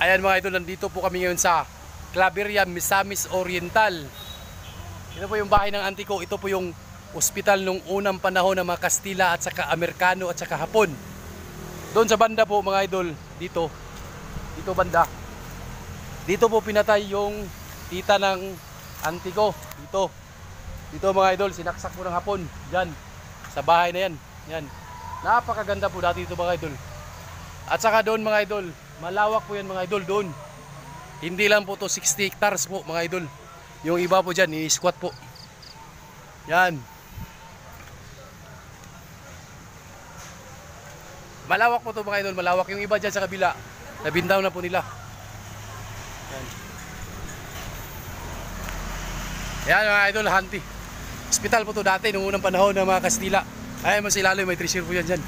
Ayan mga idol, nandito po kami ngayon sa Claveria, Misamis Oriental. Ito po yung bahay ng auntie ko. Ito po yung ospital nung unang panahon ng mga Kastila at saka Amerikano at saka Hapon. Doon sa banda po mga idol, dito banda. Dito po pinatay yung tita ng auntie ko. Dito mga idol, sinaksak po ng Hapon. Diyan, sa bahay na yan. Yan. Napakaganda po dati ito mga idol. At saka doon mga idol, malawak po yan mga idol doon. Hindi lang po to 60 hectares po mga idol. Yung iba po dyan, i-squat po. Yan. Malawak po to mga idol, malawak. Yung iba dyan sa kabila, nabindaw na po nila. Yan. Yan mga idol, hanti. Hospital po to dati, nung unang panahon ng mga Kastila. Ay, mas ilalim, may treasure po yan dyan.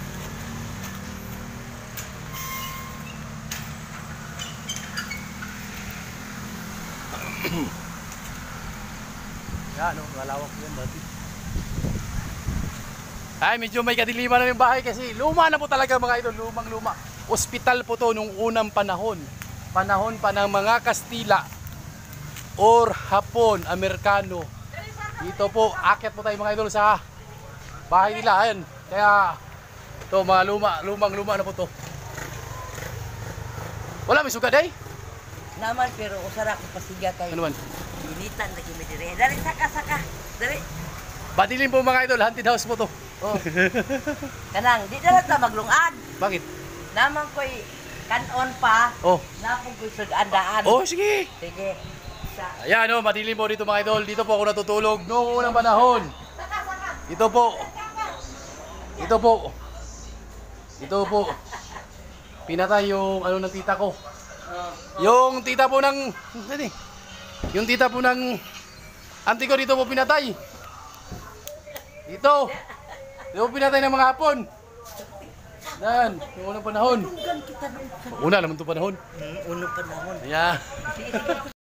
Yan, malawak yan dati. Ay, medyo may kadiliman na yung bahay kasi luma na po talaga mga idol, lumang-luma. Hospital po to nung unang panahon. Panahon pa ng mga Kastila or Hapon, Amerikano. Dito po, akyat po tayo mga idol sa bahay nila. Ayan, kaya ito mga lumang-luma na po to. Wala, may sugad ay? Naman, pero usara ko pasigya kayo. Ano man? Initan lagi may dire. Dari saka. Dari. Badilin po mga idol, haunted house po to. Oh. Kanang, di na ta maglungad. Bakit? Naman ko'y kanon pa. Oh. Napong ko'y sugandaan. Oh, sige. Sige. Ayan o, madilim po dito mga idol. Dito po ako natutulog noong unang panahon. Ito po. Pinatay yung ano ng tita ko. Yung tita po ng auntie ko dito po pinatay. Dito po pinatay ng mga Hapon. Yan, yung unang panahon. Una naman ito panahon. Unang panahon. Ayan.